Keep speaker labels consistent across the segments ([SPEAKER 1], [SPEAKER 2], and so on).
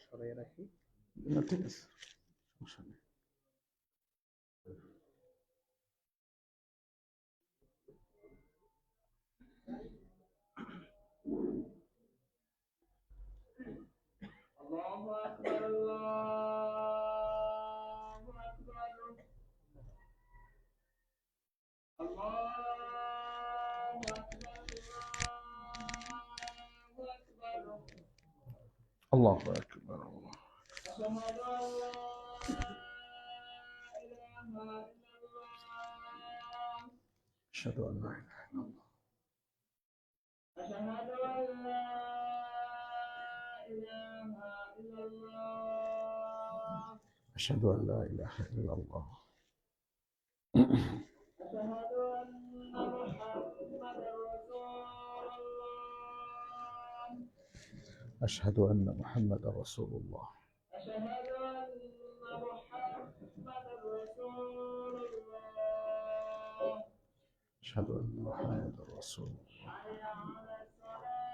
[SPEAKER 1] সরাই রাখি।
[SPEAKER 2] না, ঠিক আছে, সমস্যা নেই।
[SPEAKER 1] আল্লাহু আকবার, আল্লাহু আকবার, আল্লাহু আকবার,
[SPEAKER 2] আল্লাহু আকবার, আল্লাহ।
[SPEAKER 1] আশহাদু আল্লা ইলাহা ইল্লাল্লাহ,
[SPEAKER 2] আশহাদু আল্লা ইলাহা ইল্লাল্লাহ,
[SPEAKER 1] আশহাদু আল্লা ইলাহা ইল্লাল্লাহ,
[SPEAKER 2] আশহাদু আল্লা ইলাহা ইল্লাল্লাহ,
[SPEAKER 1] أشهد أن محمدا رسول الله،
[SPEAKER 2] আশহাদু আন্না মুহাম্মাদার রাসূলুল্লাহ,
[SPEAKER 1] أشهد أن محمدا رسول الله،
[SPEAKER 2] আশহাদু আন্না মুহাম্মাদার রাসূলুল্লাহ।
[SPEAKER 1] حي على الصلاة،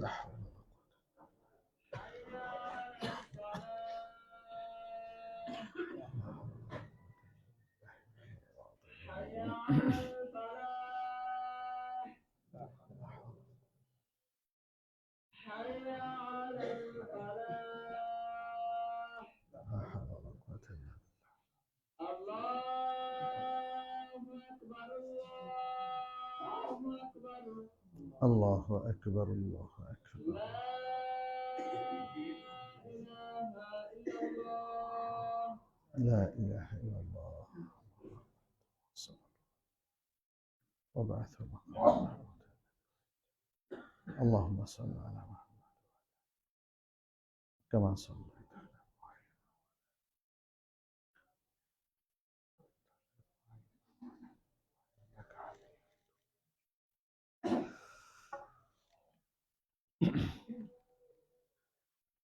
[SPEAKER 2] লা হাওলা ওয়া
[SPEAKER 1] حي على الصلاة، حي على الفلاح، حي على الفلاح،
[SPEAKER 2] قوة إلا
[SPEAKER 1] الله أكبر، الله أكبر،
[SPEAKER 2] بالله. الله أكبر، الله أكبر.
[SPEAKER 1] لا إله إلا الله،
[SPEAKER 2] لا إله إلا الله. وبعث مقام. اللهم صل على محمد كما صليت على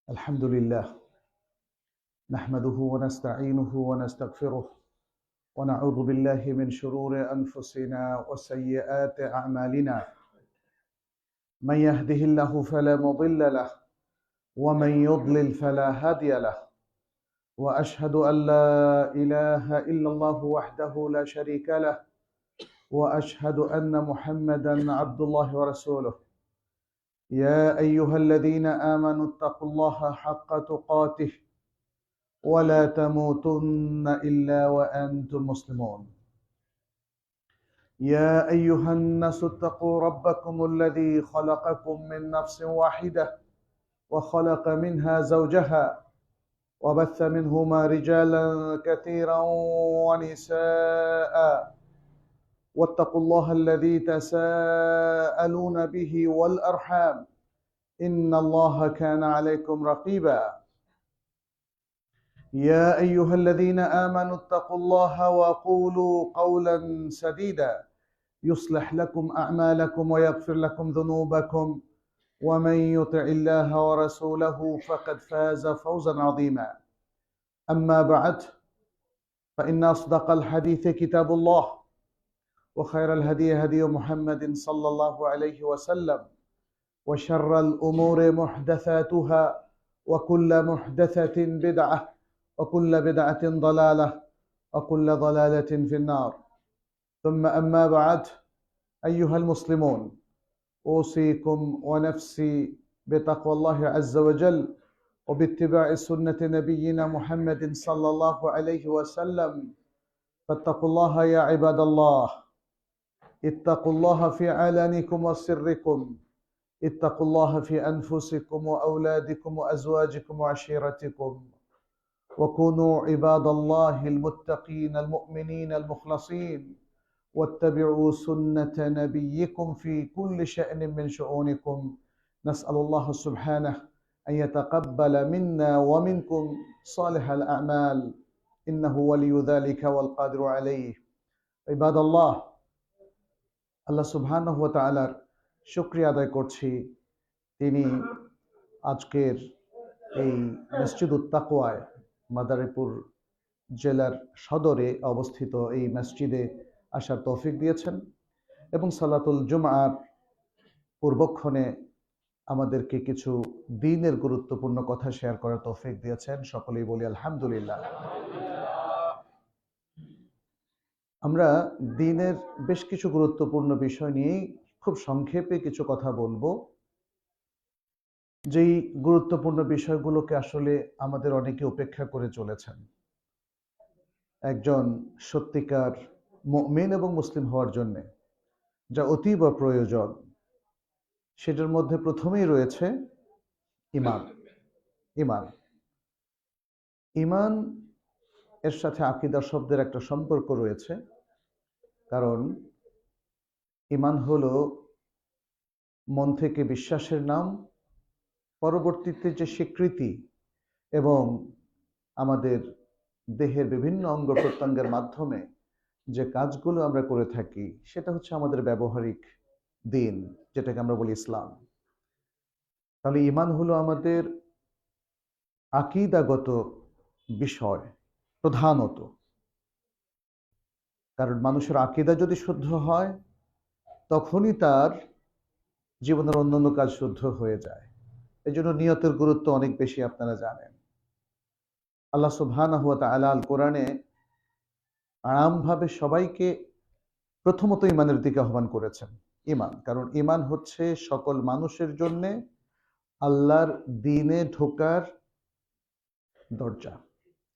[SPEAKER 2] الحمد لله نحمده ونستعينه ونستغفره ونعوذ بالله من شرور أنفسنا وسيئات أعمالنا. من يهده الله فلا مضل له ومن يضلل فلا هادي له، وأشهد أن لا إله إلا الله وحده لا شريك له، وأشهد أن محمدا عبد الله ورسوله. يا أيها الذين آمنوا اتقوا الله حق تقاته ولا تموتن إلا وأنتم مسلمون. يا أيها الناس اتقوا ربكم الذي خلقكم من نفس واحدة وخلق منها زوجها وبث منهما رجالا كثيرا ونساء، واتقوا الله الذي تساءلون به والأرحام إن الله كان عليكم رقيبا. يا أيها الذين آمنوا اتقوا الله وقولوا قولا سديدا يصلح لكم أعمالكم ويغفر لكم ذنوبكم، ومن يطع الله ورسوله فقد فاز فوزا عظيما. أما بعد، فإن أصدق الحديث كتاب الله، وخير الهدي هدي محمد صلى الله عليه وسلم، وشر الأمور محدثاتها، وكل محدثة بدعة، وكل بدعة ضلالة، وكل ضلالة في النار. ثم أما بعد، أيها المسلمون، أوصيكم ونفسي بتقوى الله عز وجل وباتباع سنة نبينا محمد صلى الله عليه وسلم. فاتقوا الله يا عباد الله، اتقوا الله في علانكم وسركم، اتقوا الله في أنفسكم وأولادكم وأزواجكم وعشيرتكم، وكونوا عباد الله المتقين المؤمنين المخلصين، واتبعوا سنة نبيكم في كل شأن من شؤونكم. نسأل الله سبحانه أن يتقبل منا ومنكم صالح الأعمال، إنه ولي ذلك والقادر عليه. عباد الله, আল্লাহ সুবহানাহু ওয়া তাআলার শুকরিয়া আদায় করছি, তিনি আজকের এই মসজিদুত তাকওয়ায় মাদারীপুর জেলার সদরে অবস্থিত এই মসজিদে আসার তৌফিক দিয়েছেন এবং সালাতুল জুমআর পূর্বক্ষণে আমাদেরকে কিছু দ্বীনের গুরুত্বপূর্ণ কথা শেয়ার করার তৌফিক দিয়েছেন। সকলেই বলি আলহামদুলিল্লাহ। আমরা দ্বীনের বেশ কিছু গুরুত্বপূর্ণ বিষয় নিয়েই খুব সংক্ষেপে কিছু কথা বলবো, যেই গুরুত্বপূর্ণ বিষয়গুলোকে আসলে আমাদের অনেকে উপেক্ষা করে চলেছেন। একজন সত্যিকার মুমিন এবং মুসলিম হওয়ার জন্য যা অতীব প্রয়োজন, সেটার মধ্যে প্রথমেই রয়েছে ঈমান। ঈমান ঈমান এর সাথে আকীদা শব্দের একটা সম্পর্ক রয়েছে, কারণ ঈমান হলো মন থেকে বিশ্বাসের নাম, পরবর্তীতে যে স্বীকৃতি এবং আমাদের দেহের বিভিন্ন অঙ্গ প্রত্যঙ্গের মাধ্যমে যে কাজগুলো আমরা করে থাকি সেটা হচ্ছে আমাদের ব্যবহারিক দিন, যেটাকে আমরা বলি ইসলাম। তাহলে ঈমান হলো আমাদের আকীদাগত বিষয় প্রধানত, কারণ মানুষের আকীদা যদি শুদ্ধ হয় তখনই তার জীবনের অন্যান্য কাজ শুদ্ধ হয়ে যায়। এই জন্য নিয়তের গুরুত্ব অনেক বেশি, আপনারা জানেন। আল্লাহ সুবহানাহু ওয়া তাআলা আল কোরআনে আরামভাবে সবাইকে প্রথমত ঈমানের দিকে আহ্বান করেছেন। ঈমান, কারণ ঈমান হচ্ছে সকল মানুষের জন্য আল্লাহর দ্বীনে ঢোকার দরজা,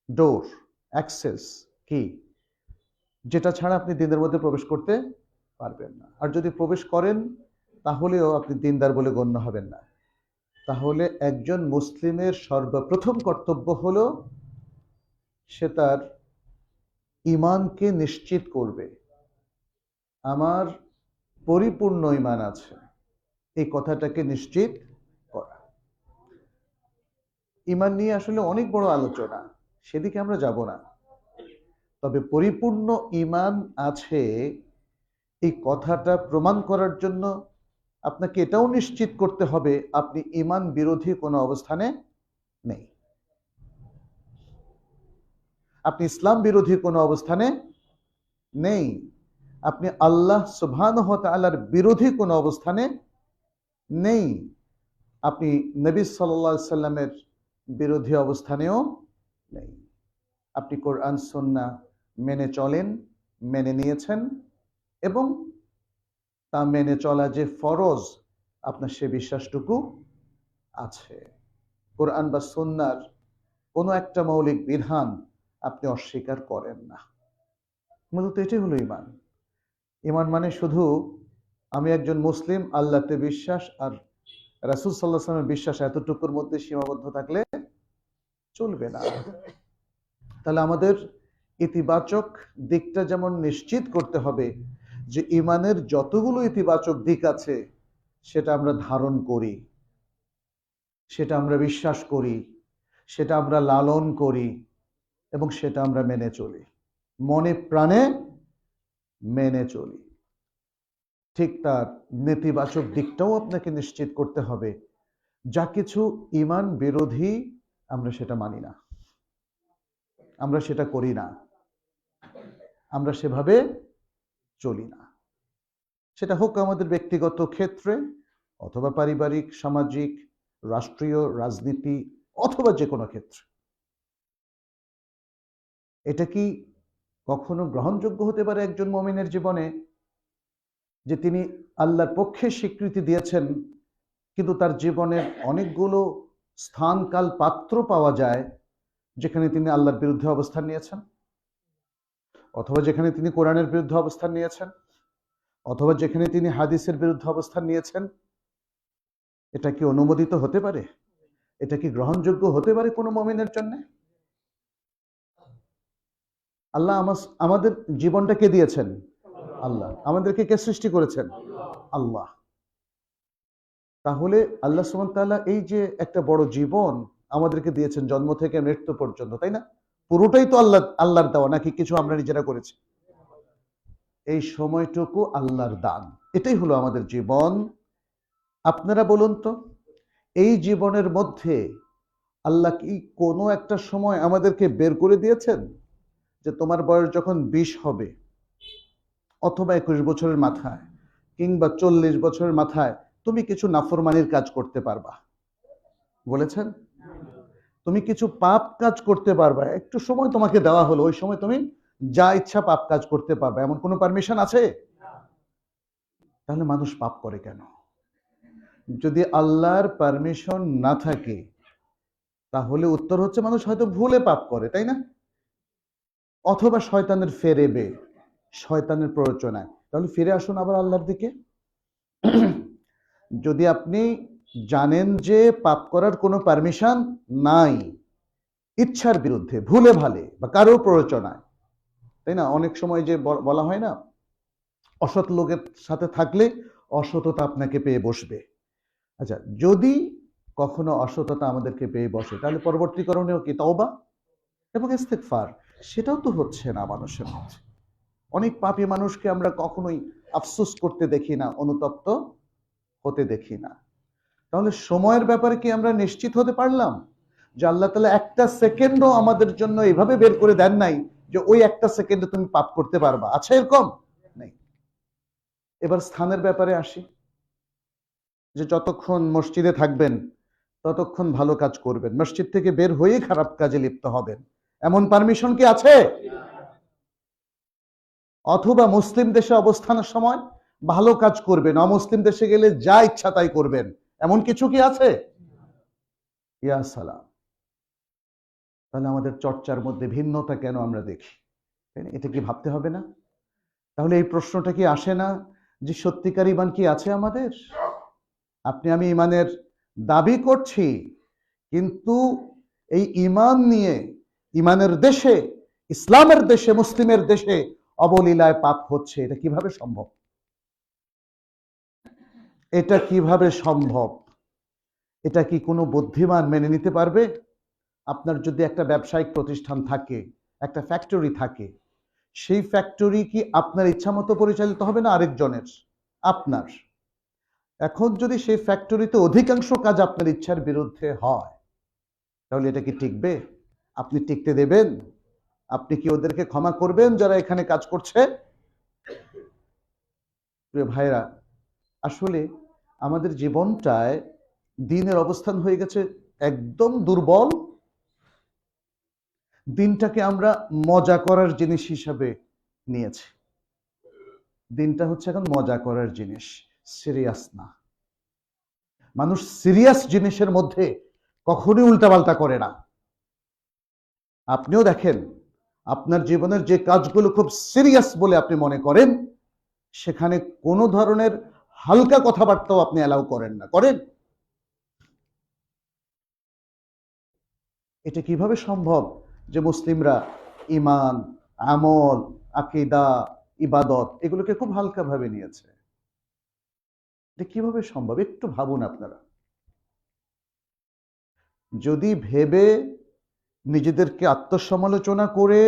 [SPEAKER 2] ডোর, অ্যাক্সেস, কি, যেটা ছাড়া আপনি দ্বীনের মধ্যে প্রবেশ করতে পারবেন না। আর যদি প্রবেশ করেন তাহলেও আপনি দ্বীনদার বলে গণ্য হবেন না। তাহলে একজন মুসলিমের সর্বপ্রথম কর্তব্য হলো সে তার ঈমানকে নিশ্চিত করবে। আমার পরিপূর্ণ ঈমান আছে, এই কথাটাকে নিশ্চিত করা। ঈমান নিয়ে আসলে অনেক বড় আলোচনা, সেদিকে আমরা যাব না। তবে পরিপূর্ণ ঈমান আছে এই কথাটা প্রমাণ করার জন্য আপনাকে এটাও নিশ্চিত করতে হবে আপনি ঈমান বিরোধী কোনো অবস্থানে নেই, আপনি ইসলাম বিরোধী কোনো অবস্থানে নেই, আপনি আল্লাহ সুবহানাহু ওয়া তাআলার বিরোধী কোনো অবস্থানে নেই, আপনি নবী সাল্লাল্লাহু আলাইহি সাল্লামের বিরোধী অবস্থানেও নেই। আপনি কোরআন সুন্নাহ মেনে চলেন, মেনে নিয়েছেন, এবং তা মেনে চলা যে ফরজ আপনার সে বিশ্বাসটুকু আছে। কোরআন বা সুন্নাহর কোনো একটা মৌলিক বিধান আপনি অস্বীকার করেন না। মূলত এটাই হলো ঈমান। ঈমান মানে শুধু আমি একজন মুসলিম, আল্লাহতে বিশ্বাস আর রাসূল সাল্লাল্লাহু আলাইহি ওয়াসাল্লামের বিশ্বাস, এতটুকুর মধ্যে সীমাবদ্ধ থাকলে চলবে না। তাহলে আমাদের ইতিবাচক দিকটা যেমন নিশ্চিত করতে হবে যে ঈমানের যতগুলো ইতিবাচক দিক আছে সেটা আমরা ধারণ করি, সেটা আমরা বিশ্বাস করি, সেটা আমরা লালন করি এবং সেটা আমরা মেনে চলি, মনে প্রাণে মেনে চলি। ঠিক তার নেতিবাচক দিকটাও আপনাকে নিশ্চিত করতে হবে। যা কিছু ঈমান বিরোধী আমরা সেটা মানি না, আমরা সেটা করি না, আমরা সেভাবে চলি না। সেটা হোক আমাদের ব্যক্তিগত ক্ষেত্রে অথবা পারিবারিক, সামাজিক, রাষ্ট্রীয়, রাজনীতি অথবা যে কোনো ক্ষেত্রে। এটা কি কখনো গ্রহণযোগ্য হতে পারে একজন মুমিনের জীবনে যে তিনি আল্লাহর পক্ষে স্বীকৃতি দিয়েছেন, কিন্তু তার জীবনের অনেকগুলো স্থান, কাল, পাত্র পাওয়া যায় যেখানে তিনি আল্লাহর বিরুদ্ধে অবস্থান নিয়েছেন, অথবা যেখানে তিনি কোরআনের বিরুদ্ধে অবস্থান নিয়েছেন, অথবা যেখানে তিনি হাদিসের বিরুদ্ধে অবস্থান নিয়েছেন? এটা কি অনুমোদিত হতে পারে? এটা কি গ্রহণযোগ্য হতে পারে কোনো মুমিনের জন্য? আল্লাহ আমাদের জীবনটা কে দিয়েছেন? আল্লাহ। আমাদেরকে কে সৃষ্টি করেছেন? আল্লাহ। তাহলে আল্লাহ সুবহানাহু ওয়া তাআলা এই যে একটা বড় জীবন আমাদেরকে দিয়েছেন জন্ম থেকে মৃত্যু পর্যন্ত, তাই না? পুরোটাই তো আল্লাহর দেওয়া, নাকি কিছু আমরা নিজেরা করেছি? এই সময়টুকু আল্লাহর দান, এটাই হলো আমাদের জীবন। আপনারা বলুন তো, এই জীবনের মধ্যে আল্লাহ কি কোনো একটা সময় আমাদেরকে বের করে দিয়েছেন যে তোমার বয়স যখন 20 হবে অথবা 21 বছরের মাথায় কিংবা 40 বছরের মাথায় তুমি কিছু নাফরমানির কাজ করতে পারবা, বলেছেন? তুমি কিছু পাপ কাজ করতে পারবা, একটু সময় তোমাকে দেওয়া হলো, ওই সময় তুমি যা ইচ্ছা পাপ কাজ করতে পারবে, এমন কোনো পারমিশন আছে? তাহলে মানুষ পাপ করে কেন? যদি আল্লাহর পারমিশন না থাকে তাহলে উত্তর হচ্ছে মানুষ হয়তো ভুলে পাপ করে, তাই না? অথবা শয়তানের ফেরেবে, শয়তানের প্ররোচনায়। তাহলে ফিরে আসুন আবার আল্লাহর দিকে। যদি আপনি জানেন যে পাপ করার কোনো পারমিশন নাই, ইচ্ছার বিরুদ্ধে, ভুলে ভালে বা কারো প্ররোচনায়, তাই না? অনেক সময় যে বলা হয় না, অসৎ লোকের সাথে থাকলে অসততা আপনাকে পেয়ে বসবে। আচ্ছা, যদি কখনো অসততা আমাদেরকে পেয়ে বসে তাহলে পরবর্তী করণীয় কি? তওবা এবং ইস্তেগফার। সেটাও তো হচ্ছে না মানুষের মধ্যে। অনেক পাপী মানুষকে আমরা কখনোই আফসোস করতে দেখি না, অনুতপ্ত হতে দেখি না। তাহলে সময়ের ব্যাপারে কি আমরা নিশ্চিত হতে পারলাম যে আল্লাহ তাআলা একটা সেকেন্ডও আমাদের জন্য এভাবে বের করে দেন নাই যে ওই একটা সেকেন্ডে তুমি পাপ করতে পারবা? আছে এরকম? নেই। এবার স্থানের ব্যাপারে আসি, যে যতক্ষণ মসজিদে থাকবেন ততক্ষণ ভালো কাজ করবেন, মসজিদ থেকে বের হয়েই খারাপ কাজে লিপ্ত হবেন, এমন পারমিশন কি আছে? অথবা মুসলিম দেশে অবস্থানের সময় ভালো কাজ করবেন, অমুসলিম দেশে গেলে যা ইচ্ছা তাই করবেন, এমন কিছু কি আছে? ইয়া সালাম। তাহলে আমাদের চর্চার মধ্যে ভিন্নতা কেন আমরা দেখি? এটা কি ভাবতে হবে না? তাহলে এই প্রশ্নটা কি আসে না যে সত্যিকার ঈমান কি আছে আমাদের? আপনি আমি ঈমানের দাবি করছি, কিন্তু এই ঈমান নিয়ে ঈমানের দেশে, ইসলামের দেশে, মুসলিমের দেশে অবলীলায় পাপ হচ্ছে, এটা কিভাবে সম্ভব? এটা কিভাবে সম্ভব? এটা কি কোনো বুদ্ধিমান মেনে নিতে পারবে? আপনার যদি একটা ব্যবসায়িক প্রতিষ্ঠান থাকে, একটা ফ্যাক্টরি থাকে, সেই ফ্যাক্টরি কি আপনার ইচ্ছা মতো পরিচালিত হবে না আরেকজনের? আপনার। এখন যদি সেই ফ্যাক্টরিতে অধিকাংশ কাজ আপনার ইচ্ছার বিরুদ্ধে হয়, তাহলে এটা কি টিকবে? আপনি টিকতে দেবেন? আপনি কি ওদেরকে ক্ষমা করবেন যারা এখানে কাজ করছে? প্রিয় ভাইরা, আসলে আমাদের জীবনটায় দিনের অবস্থান হয়ে গেছে একদম দুর্বল। দিনটাকে আমরা মজা করার জিনিস হিসাবে নিয়েছি। দিনটা হচ্ছে এখন মজা করার জিনিস, সিরিয়াস না। মানুষ সিরিয়াস জিনিসের মধ্যে কখনোই উল্টাপাল্টা করে না। আপনিও দেখেন, আপনার জীবনের যে কাজগুলো খুব সিরিয়াস বলে আপনি মনে করেন, সেখানে কোনো ধরনের হালকা কথাবার্তাও আপনি অ্যালাউ করেন না, করেন? এটা কিভাবে সম্ভব যে মুসলিমরা ঈমান, আমল, আকীদা, ইবাদত এগুলোকে খুব হালকা ভাবে নিয়েছে? এটা কিভাবে সম্ভব? একটু ভাবুন আপনারা। যদি ভেবে নিজেদেরকে আত্মসমালোচনা করে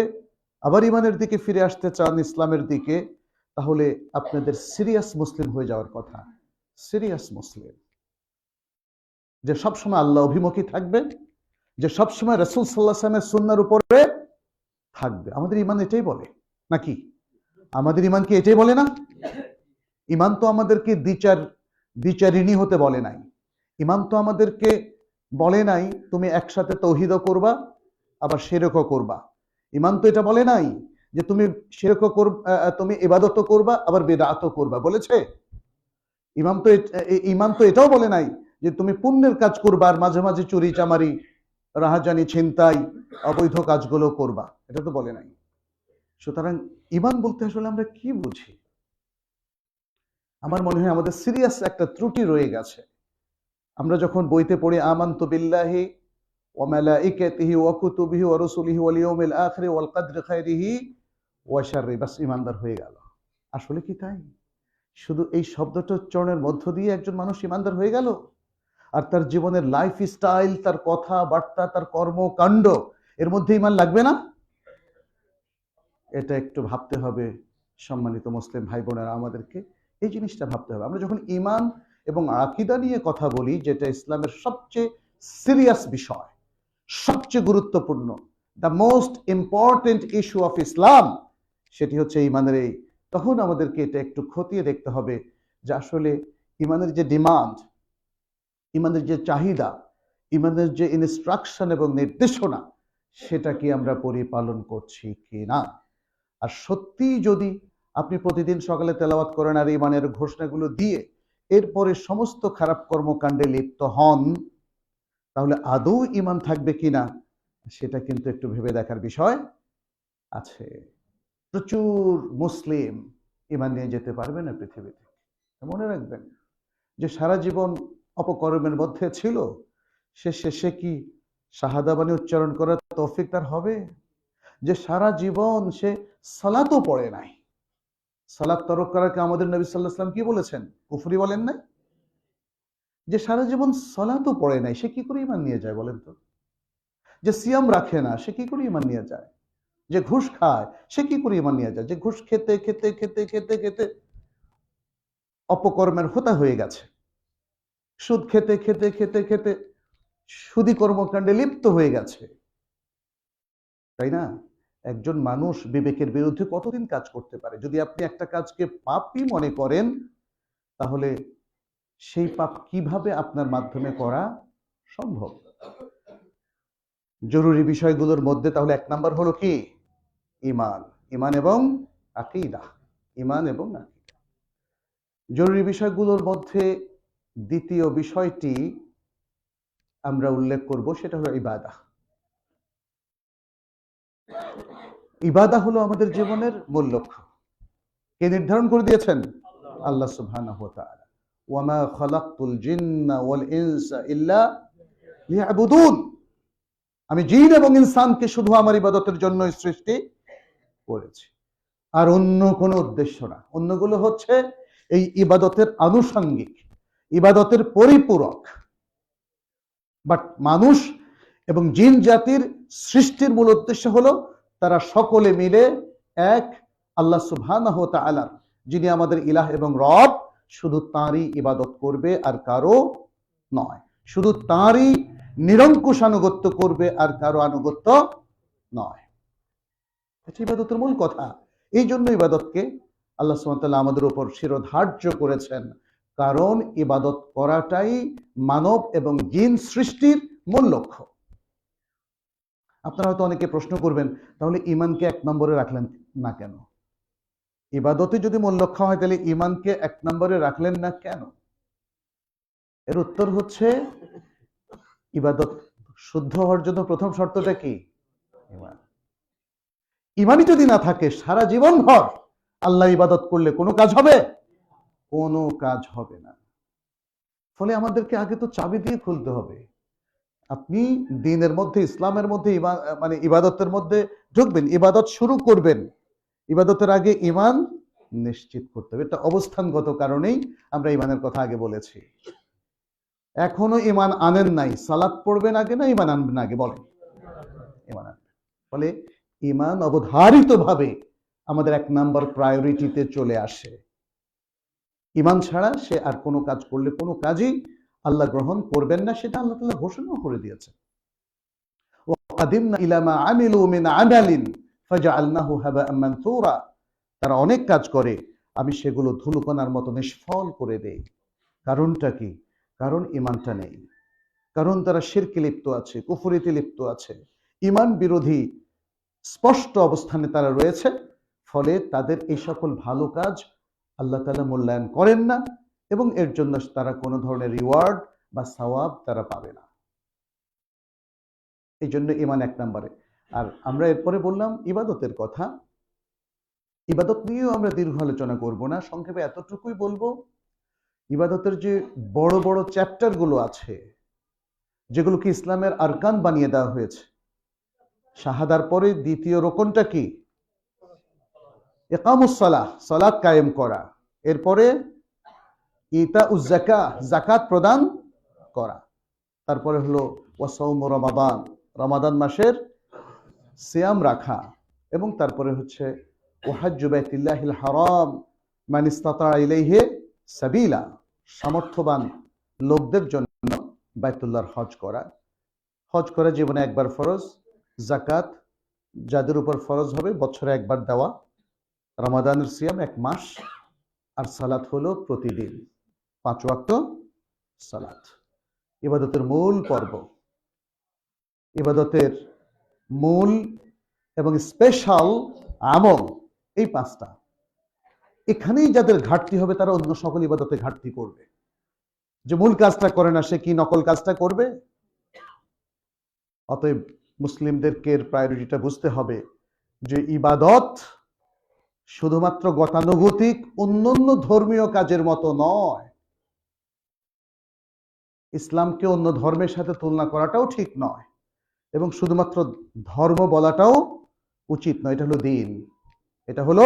[SPEAKER 2] আবার ঈমানের দিকে ফিরে আসতে চান, ইসলামের দিকে, তাহলে আপনাদের সিরিয়াস মুসলিম হয়ে যাওয়ার কথা। সিরিয়াস মুসলিম, যে সবসময় আল্লাহ অভিমুখী থাকবে, যে সবসময় রাসূল সাল্লাল্লাহু আলাইহি ওয়াসাল্লামের সুন্নাহর উপরে থাকবে। আমাদের ঈমান এটাই বলে নাকি? আমাদের ঈমান কি এটাই বলে না? ঈমান তো আমাদেরকে দ্বিচারিণী হতে বলে নাই। ঈমান তো আমাদেরকে বলে নাই তুমি একসাথে তাওহীদও করবা আবার শিরকও করবা। ঈমান তো এটা বলে নাই যে তুমি শিরকও করবা, তুমি ইবাদতও করবা আবার বিদআতও করবা, বলেছে? ঈমান তো এটাও বলে নাই যে তুমি পুণ্যের কাজ করবা আর মাঝে মাঝে চুরি চামারি, রাহাজানি, ছিনতাই, অবৈধ কাজগুলো করবা, এটা তো বলে নাই। সুতরাং ঈমান বলতে আসলে আমরা কি বুঝি? আমার মনে হয় আমাদের সিরিয়াস একটা ত্রুটি রয়ে গেছে। আমরা যখন বইতে পড়ি আমানতু বিল্লাহি ওয়া মালাইকাতিহি ওয়া কুতুবিহি ওয়া রুসুলিহি ওয়াল ইয়াউমিল আখির ওয়াল কদরি খাইরিহি ওয়া শাররি, বাস ঈমানদার হয়ে গেল। আসলে কি তাই? শুধু এই শব্দটা উচ্চারণের মধ্য দিয়ে একজন মানুষ ঈমানদার হয়ে গেল? আর তার জীবনের লাইফ স্টাইল, তার কথাবার্তা, তার কর্মকাণ্ড, এর মধ্যে ঈমান লাগবে না? এটা একটু ভাবতে হবে সম্মানিত মুসলিম ভাই বোনেরা, আমাদেরকে এই জিনিসটা ভাবতে হবে। আমরা যখন ঈমান এবং আকীদা নিয়ে কথা বলি, যেটা ইসলামের সবচেয়ে সিরিয়াস বিষয়, সবচেয়ে গুরুত্বপূর্ণ, the most important issue of Islam, সেটি হচ্ছে ঈমানের এই, তখন আমাদেরকে এটা একটু খতিয়ে দেখতে হবে যে আসলে ইমানের যে ডিমান্ড, ইমানের যে চাহিদা, ইমানের যে ইনস্ট্রাকশন এবং নির্দেশনা, সেটা কি আমরা পরিপালন করছি কি না। আর সত্যি যদি আপনি প্রতিদিন সকালে তেলাওয়াত করেন আর ইমানের ঘোষণাগুলো দিয়ে এরপরে সমস্ত খারাপ কর্মকাণ্ডে লিপ্ত হন, তাহলে আদৌ ইমান থাকবে কিনা সেটা কিন্তু একটু ভেবে দেখার বিষয় আছে। প্রচুর মুসলিম ইমান নিয়ে যেতে পারবে না পৃথিবীতে। মনে রাখবেন যে সারা জীবন অপকর্মের মধ্যে ছিল, সে শেষে কি শাহাদা বাণী উচ্চারণ করার তৌফিক তার হবে? যে সারা জীবন সে সালাতও পড়ে নাই, সালাত তরক করাকে আমাদের নবী সাল্লাল্লাহু আলাইহি ওয়াসাল্লাম কি বলেছেন? কুফরি বলেন নাই? যে সারা জীবন সালাতও পড়ে নাই, সে কি করে ইমান নিয়ে যায় বলেন তো? যে সিয়াম রাখে না, সে কি করে ইমান নিয়ে যায়? যে ঘুষ খায়, সে কি করে ইমান নিয়ে যায়? যে ঘুষ খেতে খেতে খেতে খেতে খেতে অপকর্মের হোতা হয়ে গেছে, সুদ খেতে খেতে খেতে খেতে সুদী কর্মকাণ্ডে লিপ্ত হয়ে গেছে, তাই না? একজন মানুষ বিবেকের বিরুদ্ধে কতদিন কাজ করতে পারে? যদি আপনি একটা কাজকে পাপই মনে করেন, তাহলে সেই পাপ কিভাবে আপনার মাধ্যমে করা সম্ভব? জরুরি বিষয়গুলোর মধ্যে তাহলে 1 নাম্বার হলো কি? ঈমান। ঈমান এবং আকীদা। ঈমান এবং আকীদা। জরুরি বিষয়গুলোর মধ্যে দ্বিতীয় বিষয়টি আমরা উল্লেখ করব, সেটা হলো ইবাদাহ। ইবাদাহ হলো আমাদের জীবনের মূল লক্ষ্য। কে নির্ধারণ করে দিয়েছেন? আল্লাহ সুবহানাহু ওয়া তাআলা। ওয়া মা খালাকতুল জিন্না ওয়াল ইনসা ইল্লা লিয়াবুদুন। আমি জিন এবং ইনসানকে শুধু আমার ইবাদতের জন্যই সৃষ্টি করেছি, আর অন্য কোনো উদ্দেশ্য না। অন্যগুলো হচ্ছে এই ইবাদতের আনুষঙ্গিক, ইবাদতের পরিপূরক। বাট মানুষ এবং জিন জাতির সৃষ্টির মূল উদ্দেশ্য হলো তারা সকলে মিলে এক আল্লাহ সুবহানাহু ওয়া তাআলা, যিনি আমাদের ইলাহ এবং রব, শুধু তাঁরই ইবাদত করবে আর কারো নয়। শুধু তাঁরই নিরঙ্কুশ আনুগত্য করবে আর কারো আনুগত্য নয়। এটা ইবাদতের মূল কথা। এই জন্য ইবাদতকে আল্লাহ সুবহানাহু ওয়া তাআলা আমাদের উপর শিরোধার্য করেছেন, কারণ ইবাদত করাটাই মানব এবং জিন সৃষ্টির মূল লক্ষ্য। আপনারা হয়তো অনেকে প্রশ্ন করবেন, তাহলে ঈমানকে 1 নম্বরে রাখলেন না কেন? ইবাদতে যদি মূল লক্ষ্য হয়, তাহলে ঈমানকে 1 নম্বরে রাখলেন না কেন? এর উত্তর হচ্ছে, ইবাদত শুদ্ধ হওয়ার জন্য প্রথম শর্তটা কি? ঈমান। ঈমানই যদি না থাকে, সারা জীবন ভর আল্লাহ ইবাদত করলে কোনো কাজ হবে? কোনো কাজ হবে না। ফলে আমাদেরকে আগে তো চাবি দিয়ে খুলতে হবে। আপনি দ্বীনের মধ্যে, ইসলামের মধ্যে, মানে ইবাদতের মধ্যে ঢুকবেন, ইবাদত শুরু করবেন, ইবাদতের আগে ঈমান নিশ্চিত করতে হবে। এটা অবস্থানগত কারণেই আমরা ঈমানের কথা আগে বলেছি। এখনো ঈমান আনেন নাই, সালাত পড়বেন আগে না ঈমান আনবেন আগে? বলেন। ঈমান আনবেন। ফলে ঈমান অবধারিতভাবে আমাদের 1 নাম্বার প্রায়োরিটিতে চলে আসে। ঈমান ছাড়া সে আর কোনো কাজ করলে কোনো কাজই আল্লাহ গ্রহণ করবেন না, সেটা আল্লাহ তাআলা ঘোষণা করে দিয়েছেন। ওয়াকাদিমনা ইলা মা আমিলু মিন আমালিন ফাজআলনাহু হাবাআম মানসুরা। তারা অনেক কাজ করে, আমি সেগুলো ধুলোকণার মতো নিষ্ফল করে দেই। কারণটা কি? কারণ ঈমানটা নেই, কারণ তারা শিরকে লিপ্ত আছে, কুফরিতে লিপ্ত আছে, ঈমান বিরোধী স্পষ্ট অবস্থানে তারা রয়েছে। ফলে তাদের এই সকল ভালো কাজ আল্লাহ তাআলা মূল্যায়ন করেন না, এবং এর জন্য তারা কোনো ধরনের রিওয়ার্ড বা সওয়াব তারা পাবে না। এই জন্য ঈমান 1 নম্বরে। আর আমরা এরপরে বললাম ইবাদতের কথা। ইবাদত নিয়েও আমরা দীর্ঘ আলোচনা করব না, সংক্ষেপে এতটুকুই বলবো, ইবাদতের যে বড় বড় চ্যাপ্টার গুলো আছে, যেগুলোকে ইসলামের আরকান বানিয়ে দেওয়া হয়েছে, শাহাদার পরে দ্বিতীয় রোকনটা কি? ইকামুস সালাহ, সালাত কায়েম করা। এরপরে ইতাউজ যাকাত, যাকাত প্রদান করা। তারপরে হলো ওয়াসাউম রমাদান, রমাদান মাসের সিয়াম রাখা। এবং তারপরে হচ্ছে ওয়াহজ্জু বাইতুল্লাহিল হারাম মান ইসতাতা ইলাইহি সাবিলা, সামর্থ্যবান লোকদের জন্য বাইতুল্লাহর হজ করা। হজ করা জীবনে একবার ফরজ, যাকাত যাদের উপর ফরজ হবে বছরে একবার দেওয়া, রমাদানের সিয়াম 1 মাস, আর সালাত হলো প্রতিদিন 5 ওয়াক্ত সালাত ইবাদতের মূল পর্ব, ইবাদতের মূল এবং স্পেশাল আমল এই 5টা। এখানেই যাদের ঘাটতি হবে তারা অন্য সকল ইবাদতে ঘাটতি করবে। যে মূল কাজটা করে না সে কি নকল কাজটা করবে? অতএব মুসলিমদেরকে প্রায়োরিটিটা বুঝতে হবে যে ইবাদত শুধুমাত্র গতানুগতিক অন্যান্য ধর্মীয় কাজের মতো নয়। ইসলামকে অন্য ধর্মের সাথে তুলনা করাটাও ঠিক নয়, এবং শুধুমাত্র ধর্ম বলাটাও উচিত নয়। এটা হলো দিন, এটা হলো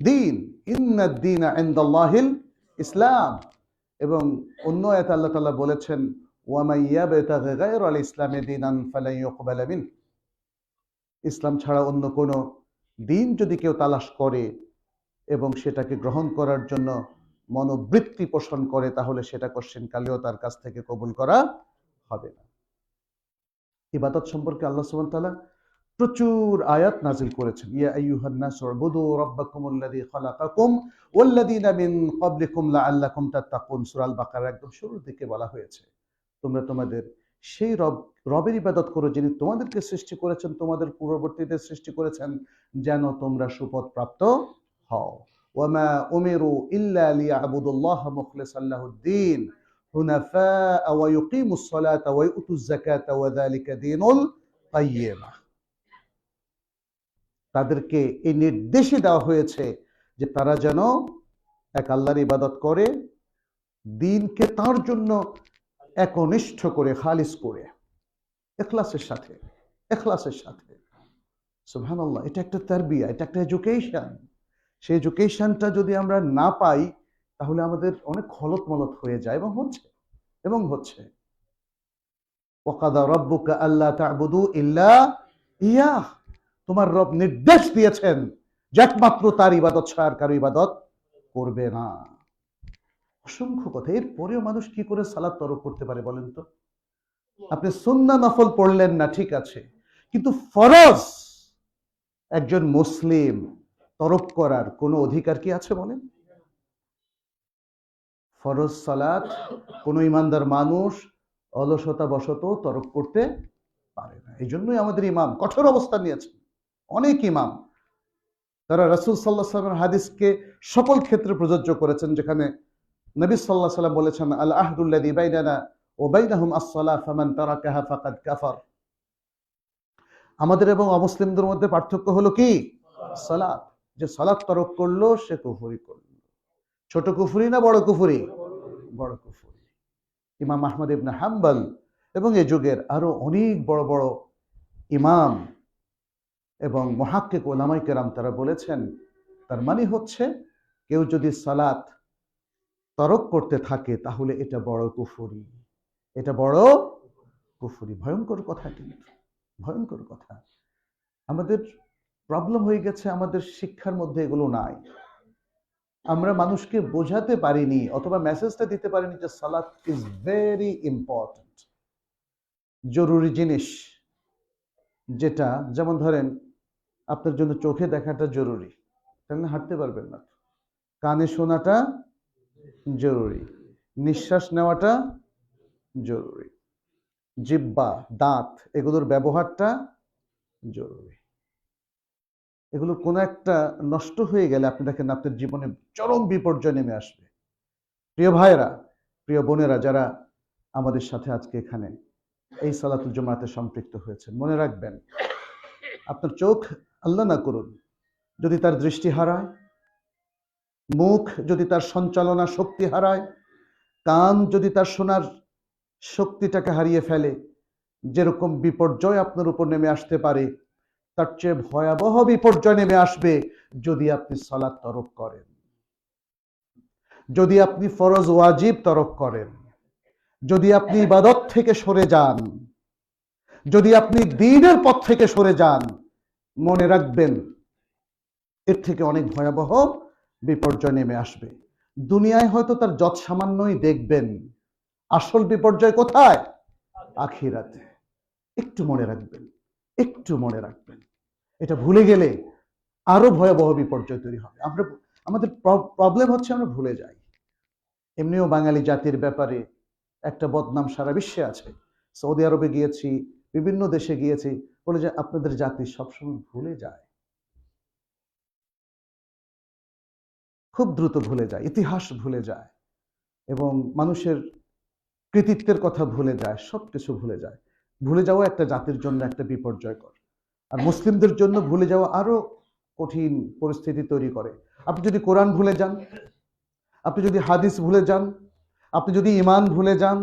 [SPEAKER 2] দিন। ইন্নাদ দীনা ইনদাল্লাহিল ইসলাম। এবং অন্য আয়াতে আল্লাহ তাআলা বলেছেন ওয়া মান ইয়াবতাগি গায়রাল ইসলামি দীনান ফালান ইউকবালা মিন। ইসলাম ছাড়া অন্য কোনো দিন যদি কেউ তালাশ করে এবং সেটাকে গ্রহণ করার জন্য মনোবৃত্তি পোষণ করে, তাহলে সেটা কোশ্চেন কালেও তার কাছ থেকে কবুল করা হবে না। ইবাদত সম্পর্কে আল্লাহ সুবহানাহু ওয়া তাআলা প্রচুর আয়াত নাজিল করেছেন। ইয়া আইয়ুহান নাসু উবুদু রাব্বাকুমুল্লাযী খালাকাকুম ওয়াল্লাযীনা মিন ক্বাবলিকুম লাআল্লাকুম তাত্তাকুন। সূরা আল বাকারার একদম শুরুর দিকে বলা হয়েছে, তোমরা তোমাদের সেই রবের ইবাদত করো যিনি তোমাদেরকে সৃষ্টি করেছেন, তোমাদের পূর্ববর্তীদের সৃষ্টি করেছেন, যেন তোমরা সুপথ প্রাপ্ত হও। ওয়ামা উমিরু ইল্লা লিয়াবুদুল্লাহা মুখলিসান লাহুদ-দ্বীন হুনাফাআ ওয়া ইউকিমুস সালাতা ওয়া ইউতুজ যাকাতা ওয়া যালিকা দীনুল কাইয়্যিমা। তাদেরকে এই নির্দেশই দেওয়া হয়েছে যে তারা যেন এক আল্লাহর ইবাদত করে, দ্বীনকে তার জন্য একনিষ্ঠ করে, খালিস করে, ইখলাসের সাথে, ইখলাসের সাথে। সুবহানাল্লাহ, এটা একটা তারবিয়া, এটা একটা এডুকেশন। সেই এডুকেশনটা যদি আমরা না পাই তাহলে আমাদের অনেক খলত মলত হয়ে যায়, এবং হচ্ছে ওয়াকাদা রাব্বুকা আল্লা তা'বুদু ইল্লা ইয়াহ। তোমার রব নির্দেশ দিয়েছেন যে একমাত্র তার ইবাদত ছাড়া আর কারো ইবাদত করবে না। অসংখ্য কথা। এরপরেও মানুষ কি করে সালাত তরক করতে পারে বলেন তো? আপনি সুন্নাহ নফল পড়লেন না, ঠিক আছে, কিন্তু ফরজ একজন মুসলিম তরক করার কোনো অধিকার কি আছে বলেন? ফরজ সালাত কোনো ইমানদার মানুষ অলসতা বশত তরক করতে পারে না। এই জন্যই আমাদের ইমাম কঠোর অবস্থান নিয়েছেন। অনেক ইমাম তারা রাসূল সাল্লাল্লাহু আলাইহি ওয়াসাল্লামের হাদিসকে সকল ক্ষেত্রে প্রযোজ্য করেছেন, যেখানে নবী সাল্লাল্লাহু আলাইহি ওয়াসাল্লাম বলেছেন আল আহদুল্লাযী বাইনানা ওয়া বাইনাহুম আস-সালাহ ফামান তারাকাহা ফাকাদ কাফার। আমাদের এবং অমুসলিমদের মধ্যে পার্থক্য হলো কি? সালাত। যে সালাত তরক করলো সে কুফরি করলো। ছোট কুফরি না বড় কুফরি? বড় কুফরি। ইমাম আহমদ ইবনে হাম্বল এবং এই যুগের আরো অনেক বড় বড় ইমাম এবং মুহাক্কিক উলামায়ে কেরাম তারা বলেছেন, তার মানে হচ্ছে কেউ যদি সালাত তরক করতে থাকে তাহলে এটা বড় কুফরি, এটা বড় কুফরি। ভয়ঙ্কর কথা, কিন্তু ভয়ঙ্কর কথা। আমাদের প্রবলেম হয়ে গেছে, আমাদের শিক্ষার মধ্যে এগুলো নাই। আমরা মানুষকে বোঝাতে পারিনি অথবা মেসেজটা দিতে পারিনি যে সালাত ইজ ভেরি ইম্পর্টেন্ট, জরুরি জিনিস। যেটা যেমন ধরেন আপনার জন্য চোখে দেখাটা জরুরি, তাহলে হাঁটতে পারবেন না। কানে শোনাটা জরুরি, নিঃশ্বাস নেওয়াটা জরুরি, জিহ্বা, দাঁত, এগুলোর ব্যবহারটা জরুরি। এগুলো কোনো একটা নষ্ট হয়ে গেলে আপনি দেখেন আপনার জীবনে চরম বিপর্যয় নেমে আসবে। প্রিয় ভাইরা, প্রিয় বোনেরা, যারা আমাদের সাথে আজকে এখানে এই সালাতুল জুমাতে সম্পৃক্ত হয়েছেন, মনে রাখবেন আপনার চোখ আল্লাহ না করুন যদি তার দৃষ্টি হারায়, মুখ যদি তার সঞ্চালনা শক্তি হারায়, কান যদি তার শোনার শক্তিটাকে হারিয়ে ফেলে, যেরকম বিপর্যয় আপনার উপর নেমে আসতে পারে তার চেয়ে ভয়াবহ বিপর্যয় নেমে আসবে যদি আপনি সালাত তরক করেন, যদি আপনি ফরজ ওয়াজিব তরক করেন, যদি আপনি ইবাদত থেকে সরে যান, যদি আপনি দ্বীনের পথ থেকে সরে যান। মনে রাখবেন এর থেকে অনেক ভয়াবহ বিপর্যয় নেমে আসবে। দুনিয়ায় হয়তো তার যৎ সামান্যই দেখবেন, আসল বিপর্যয় কোথায়? আখিরাতে। একটু মনে রাখবেন, একটু মনে রাখবেন। এটা ভুলে গেলে আরো ভয়াবহ বিপর্যয় তৈরি হবে। আমাদের প্রবলেম হচ্ছে আমরা ভুলে যাই। এমনিও বাঙালি জাতির ব্যাপারে একটা বদনাম সারা বিশ্বে আছে। সৌদি আরবে গিয়েছি, বিভিন্ন দেশে গিয়েছি, বলে যে আপনাদের জাতি সবসময় ভুলে যায়, খুব দ্রুত ভুলে যায়, ইতিহাস ভুলে যায় এবং মানুষের কৃতিত্বের কথা ভুলে যায়, সবকিছু ভুলে যায়। ভুলে যাওয়া একটা জাতির জন্য একটা বিপর্যয়কর, আর মুসলিমদের জন্য ভুলে যাওয়া আরো কঠিন পরিস্থিতি তৈরি করে। আপনি যদি কোরআন ভুলে যান, আপনি যদি হাদিস ভুলে যান, আপনি যদি ঈমান ভুলে যান,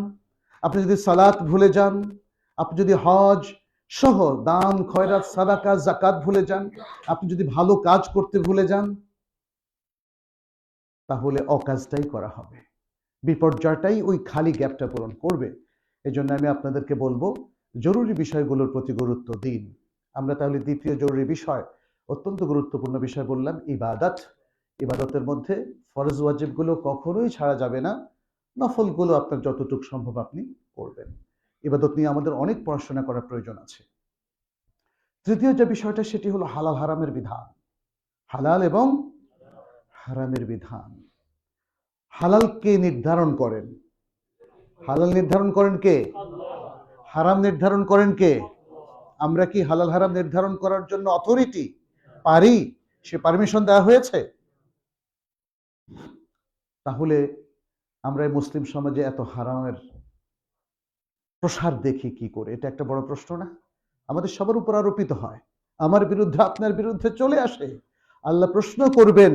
[SPEAKER 2] আপনি যদি সালাত ভুলে যান, আপনি যদি হজ সহ দান, খয়রাত, সাদাকা, যাকাত ভুলে যান, আপনি যদি ভালো কাজ করতে ভুলে যান, তাহলে অকাজটাই করা হবে, বিপর্যয়টাই ওই খালি গ্যাপটা পূরণ করবে। এজন্য আমি আপনাদেরকে বলবো, জরুরি বিষয়গুলোর প্রতি গুরুত্ব দিন। আমরা তাহলে দ্বিতীয় জরুরি বিষয়, অত্যন্ত গুরুত্বপূর্ণ বিষয় বললাম, ইবাদত। ইবাদতের মধ্যে ফরজ ওয়াজিবগুলো কখনোই ছাড়া যাবে না, নফলগুলো আপনার যতটুকু সম্ভব আপনি করবেন। ইবাদত নিয়ে আমাদের অনেক পড়াশোনা করার প্রয়োজন আছে। তৃতীয় যে বিষয়টা, সেটি হলো হালাল হারামের বিধান। হালাল এবং হারামের বিধান। হালাল কে নির্ধারণ করেন? হালাল নির্ধারণ করেন কে? হারাম নির্ধারণ করেন কে? আমরা কি হালাল হারাম নির্ধারণ করার জন্য অথরিটি? পারি? সে পারমিশন দেওয়া হয়েছে? তাহলে আমরা এই মুসলিম সমাজে এত হারামের প্রসার দেখি কি করে? এটা একটা বড় প্রশ্ন না? আমাদের সবার উপর আরোপিত হয়, আমার বিরুদ্ধে আপনার বিরুদ্ধে চলে আসে। আল্লাহ প্রশ্ন করবেন,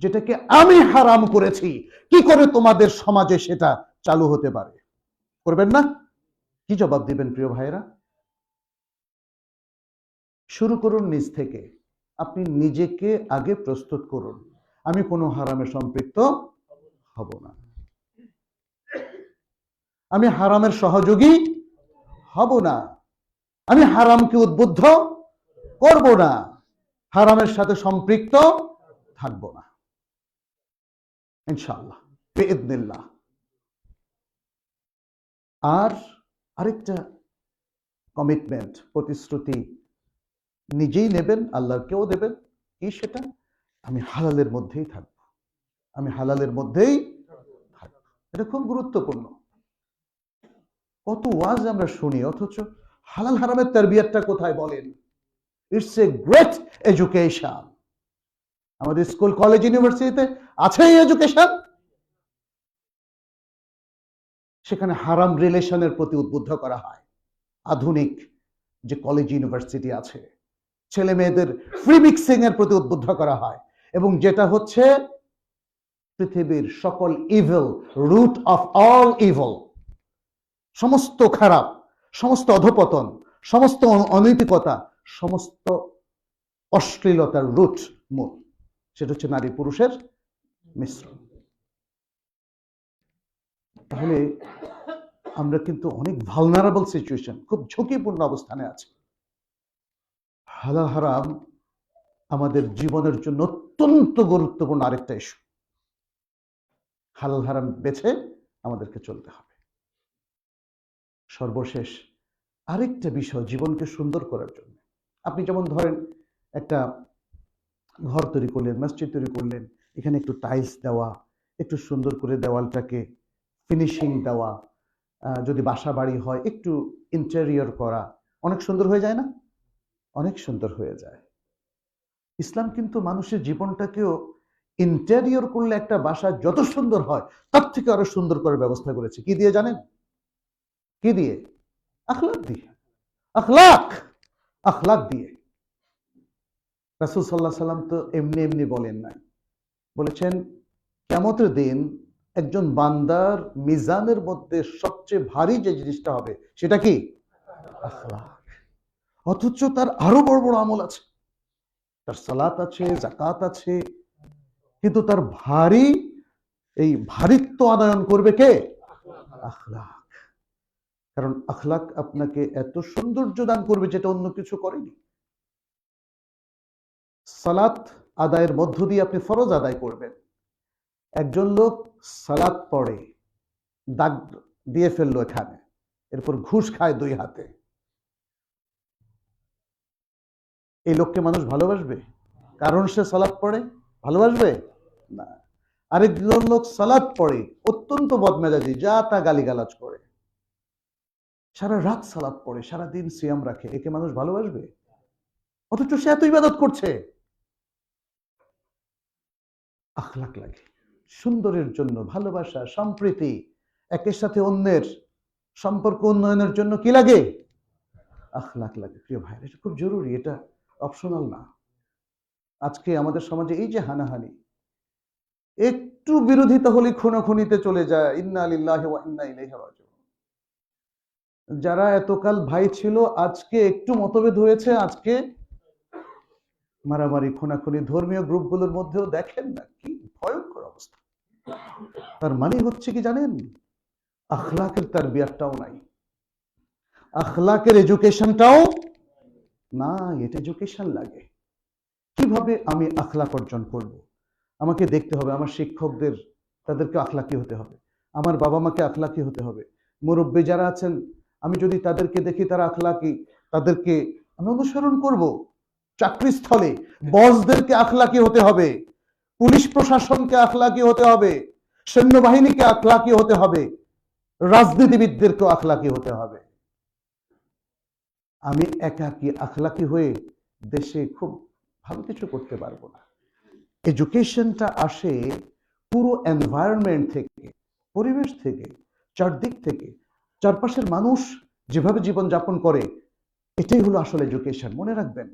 [SPEAKER 2] যেটাকে আমি হারাম করেছি কি করে তোমাদের সমাজে সেটা চালু হতে পারে? করবেন না? কি জবাব দিবেন প্রিয় ভাইয়েরা? শুরু করুন নিজ থেকে। আপনি নিজেকে আগে প্রস্তুত করুন, আমি কোনো হারামে সম্পৃক্ত হব না, আমি হারামের সহযোগী হব না, আমি হারামকে উদ্বুদ্ধ করব না, হারামের সাথে সম্পৃক্ত থাকব না, ইনশাআল্লাহ বিইذনিল্লাহ। আর আরেকটা কমিটমেন্ট, প্রতিশ্রুতি নিজেই নেবেন, আল্লাহকেও দেবেন। কি সেটা? আমি হালালের মধ্যেই থাকবো, আমি হালালের মধ্যেই থাকবো। এটা খুব গুরুত্বপূর্ণ। কত ওয়াজ আমরা শুনি, অথচ হালাল হারামের তারবিয়াতটা কোথায় বলেন? It's a great education. আমাদের স্কুল, কলেজ, ইউনিভার্সিটিতে আছে এই এডুকেশন। সেখানে হারাম রিলেশনের প্রতি উদ্বুদ্ধ করা হয়। আধুনিক যে কলেজ ইউনিভার্সিটি আছে, ছেলে মেয়েদের ফ্রি মিক্সিং এর প্রতি উদ্বুদ্ধ করা হয়, এবং যেটা হচ্ছে পৃথিবীর সকল evil, root of all evil, সমস্ত খারাপ, সমস্ত অধপতন, সমস্ত অনৈতিকতা, সমস্ত অশ্লীলতার রুট, মূল, সেটা হচ্ছে নারী পুরুষের মিশ্রণ। তাহলে আমরা কিন্তু অনেক ভালনারেবল সিচুয়েশন, খুব ঝুঁকিপূর্ণ অবস্থানে আছি। হালাল হারাম আমাদের জীবনের জন্য অত্যন্ত গুরুত্বপূর্ণ আরেকটা ইস্যু। হালাল হারাম বেছে আমাদেরকে চলতে হবে। সর্বশেষ আরেকটা বিষয়, জীবনকে সুন্দর করার জন্য, আপনি যেমন ধরেন একটা ঘর তৈরি করলেন, মসজিদ তৈরি করলেন, এখানে একটু টাইলস দেওয়া, একটু সুন্দর করে দেওয়ালটাকে ফিনিশিং দেওয়া, যদি বাসা বাড়ি হয় একটু ইন্টেরিয়র করা, অনেক সুন্দর হয়ে যায় না? অনেক সুন্দর হয়ে যায়। ইসলাম কিন্তু মানুষের জীবনটাকেও ইন্টেরিয়র করলে একটা বাসা যত সুন্দর হয় তার থেকে আরো সুন্দর করার ব্যবস্থা করেছে। কি দিয়ে জানেন? কি দিয়ে? আখলাক দিয়ে। আখলাক, আখলাক দিয়ে। রাসূল সাল্লাল্লাহু আলাইহি সাল্লাম তো এমনি এমনি বলেন নাই, বলেছেন কিয়ামতের দিন একজন বান্দার মিজানের মধ্যে সবচেয়ে ভারী যে জিনিসটা হবে সেটা কি? আখলাক। অথচ তার আরো বড় বড় আমল আছে, তার সালাত আছে, যাকাত আছে, কিন্তু তার ভারী, এই ভারিত্ব আনয়ন করবে কে? আখলাক। কারণ আখলাক আপনাকে এত সৌন্দর্য দান করবে যেটা অন্য কিছু করেনি। সালাত আদায়ের মধ্য দিয়ে আপনি ফরজ আদায় করবেন। একজন লোক সালাত পড়ে, দাগ দিয়ে ফেললো এখানে, এরপর ঘুষ খায় 2 হাতে, এই লোককে মানুষ ভালোবাসবে? কারণ সে সালাত পড়ে ভালোবাসবে না। আরেকজন লোক সালাত পড়ে, অত্যন্ত বদমেজাজি, যা তা গালিগালাজ করে, সারা রাত সালাত পড়ে, সারা দিন সিয়াম রাখে, একে মানুষ ভালোবাসবে? অথচ সে এত ইবাদত করছে। আখলাক লাগে, সুন্দরের জন্য ভালোবাসা, সম্প্রীতি, একের সাথে অন্যের সম্পর্ক উন্নয়নের জন্য কি লাগে? আখলাক লাগে। প্রিয় ভাই, এটা খুব জরুরি, এটা অপশনাল না। আজকে আমাদের সমাজে এই যে হানাহানি, একটু বিরোধিতা হলে খুনাখুনিতে চলে যায়, ইন্না লিল্লাহি ওয়া ইন্না ইলাইহি রাজিউন। যারা এতকাল ভাই ছিল, আজকে একটু মতভেদ হয়েছে, আজকে মারামারি, খুনাখুনি। ধর্মীয় গ্রুপগুলোর মধ্যেও দেখেন না কি ভয়ঙ্কর অবস্থা। তার মানে হচ্ছে কি জানেন, আখলাকের তারবিয়াতটাও নাই, আখলাকের এডুকেশনটাও না। এটা এডুকেশন লাগে। কিভাবে আমি আখলাক অর্জন করব? আমাকে দেখতে হবে আমার শিক্ষকদের, তাদেরকে আখলাকি হতে হবে, আমার বাবা মাকে আখলাকি হতে হবে, মুরব্বী যারা আছেন আমি যদি তাদেরকে দেখি তারা আখলাকি, তাদেরকে আমি অনুসরণ করব। চাকরিস্থলে বসদেরকে আখলাকি হতে হবে, পুলিশ প্রশাসনকে আখলাকি হতে হবে, সৈন্যবাহিনীকে আখলাকি হতে হবে, রাজনীতিবিদদেরকেও আখলাকি হতে হবে। আমি একাকী আখলাকি হয়ে দেশে খুব ভালো কিছু করতে পারবো না। এডুকেশনটা আসে পুরো এনভায়রনমেন্ট থেকে, পরিবেশ থেকে, চারদিক থেকে, চারপাশের মানুষ যেভাবে জীবন যাপন করে, এটাই হলো আসলে এডুকেশন, মনে রাখবেন।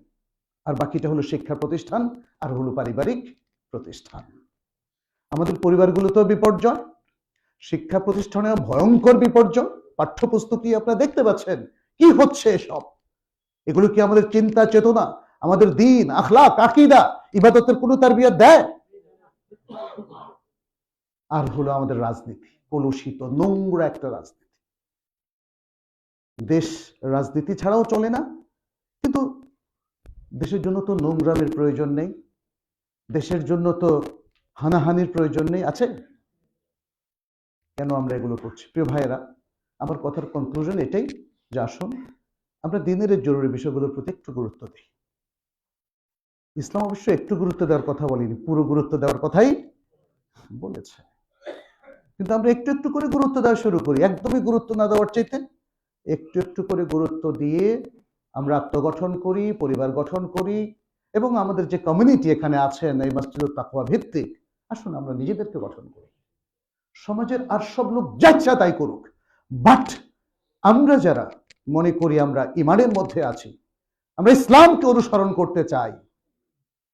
[SPEAKER 2] আর বাকিটা হলো শিক্ষা প্রতিষ্ঠান, আর হলো পারিবারিক প্রতিষ্ঠান। আমাদের পরিবারগুলোতেও বিপর্যয়, শিক্ষা প্রতিষ্ঠানেও ভয়ঙ্কর বিপর্যয়। পাঠ্যপুস্তকই আপনারা দেখতে পাচ্ছেন কি হচ্ছে এসব। এগুলো কি আমাদের চিন্তা চেতনা, আমাদের দ্বীন, আখলাক, আকীদা, ইবাদতের কোনো তারবিয়াত দেয়? আর হলো আমাদের রাজনীতি, কলুষিত নোংরা একটা রাজনীতি। দেশ রাজনীতি ছাড়াও চলে না, কিন্তু দেশের জন্য তো নোংরামের প্রয়োজন নেই, দেশের জন্য তো হানাহানির প্রয়োজন নেই, আছে? কেন আমরা এগুলো করছি? প্রিয় ভাইয়েরা, আমার কথার কনক্লুশন এটাই যে আসুন আমরা দিনের এই জরুরি বিষয়গুলোর প্রতি একটু গুরুত্ব দিই। ইসলাম অবশ্য একটু গুরুত্ব দেওয়ার কথা বলেনি, পুরো গুরুত্ব দেওয়ার কথাই বলেছে। কিন্তু আমরা একটু একটু করে গুরুত্ব দেওয়া শুরু করি, একদমই গুরুত্ব না দেওয়ার চাইতে একটু একটু করে গুরুত্ব দিয়ে আমরা আত্মগঠন করি, পরিবার গঠন করি, এবং আমাদের যে কমিউনিটি এখানে আছেন এই মসজিদুত তাকওয়া ভিত্তিক, আসুন আমরা নিজেদেরকে গঠন করি। সমাজের আর সব লোক যা ইচ্ছা তাই করুক, বাট আমরা যারা মনে করি আমরা ইমানের মধ্যে আছি, আমরা ইসলামকে অনুসরণ করতে চাই,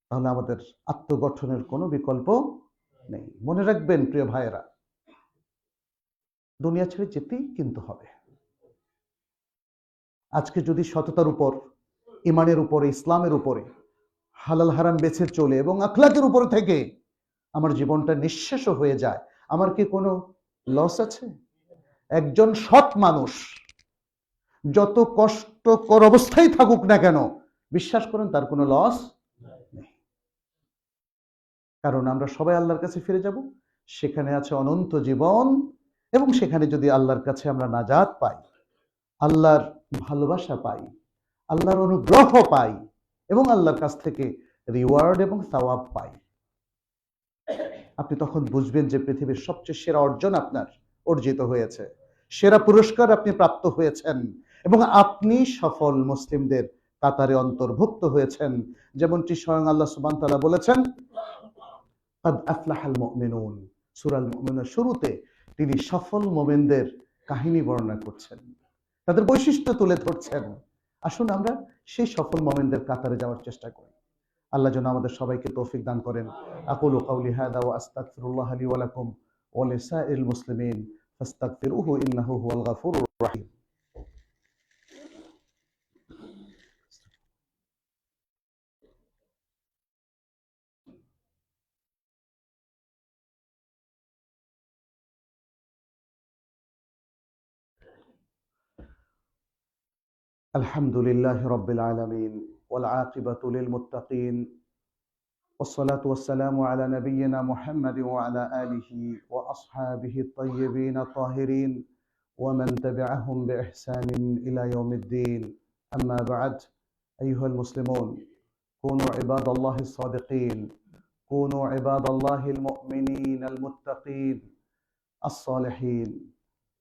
[SPEAKER 2] তাহলে আমাদের আত্মগঠনের কোনো বিকল্প নেই। মনে রাখবেন প্রিয় ভাইয়েরা, দুনিয়া ছেড়ে যেতেই কিন্তু হবে। আজকে যদি সততার উপর, ইমানের উপরে, ইসলামের উপরে, হালাল হারাম বেছে চলে এবং আখলাকের উপর থেকে আমার জীবনটা নিঃশেষ হয়ে যায়, আমার কি কোনো লস আছে? একজন সৎ মানুষ যত কষ্টকর অবস্থায় থাকুক না কেন, বিশ্বাস করেন তার কোনো লস নেই। কারণ আমরা সবাই আল্লাহর কাছে ফিরে যাব, সেখানে আছে অনন্ত জীবন, এবং সেখানে যদি আল্লাহর কাছে আমরা নাজাত পাই, আল্লাহর ভালোবাসা পাই, আল্লাহর অনুগ্রহ পাই, এবং আল্লাহর কাছ থেকে রিওয়ার্ড এবং সওয়াব পাই, আপনি তখন বুঝবেন যে পৃথিবীর সবচেয়ে সেরা অর্জন আপনার অর্জিত হয়েছে, সেরা পুরস্কার আপনি প্রাপ্ত হয়েছেন, এবং আপনি সফল মুসলিমদের কাতারে অন্তর্ভুক্ত হয়েছেন। যেমনটি স্বয়ং আল্লাহ সুবহানাহু ওয়া তাআলা বলেছেন, কাদ আফলাহাল মুমিনুন, সূরা আল মুমিনুনের শুরুতে তিনি সফল মুমিনদের কাহিনী বর্ণনা করছেন, তাদের বৈশিষ্ট্য তুলে ধরছেন। আসুন আমরা সেই সফল মুমিনদের কাতারে যাওয়ার চেষ্টা করি। আল্লাহ যেন আমাদের সবাইকে তৌফিক দান করেন। আকুলু কাউলি হাদা ওয়া আস্তাগফিরুল্লাহ লি ওয়া লাকুম ওয়া লিসাইরিল মুসলিমিন ফাস্তাগফিরুহু ইন্নাহু হুয়াল গাফুরুর রাহিম। আলহামদুলিল্লাহি রাব্বিল আলামিন ওয়াল আকিবাতু লিল মুত্তাকিন والصلاة والسلام على نبينا محمد وعلى آله وأصحابه الطيبين الطاهرين ومن تبعهم بإحسان إلى يوم الدين. أما بعد، أيها المسلمون، كونوا عباد الله الصادقين، كونوا عباد الله المؤمنين المتقين الصالحين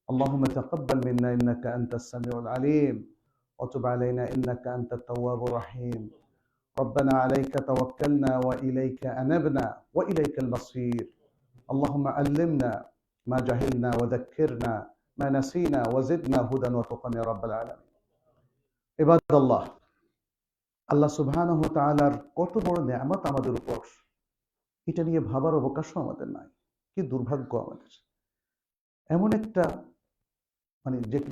[SPEAKER 2] اللهم تقبل منا إنك أنت السميع العليم وتب علينا إنك أنت التواب الرحيم ربنا عليك توكلنا وإليك أنبنا وإليك المصير اللهم علمنا ما جهلنا وذكرنا ما نسينا وزدنا هدى وتقى يا رب العالمين عباد الله আল্লাহ সুবহানাহু ওয়া তাআলার কত বড় নিয়ামত আমাদের উপর, এটা নিয়ে ভাবার অবকাশও আমাদের নাই। কি দুর্ভাগ্য আমাদের। এমন একটা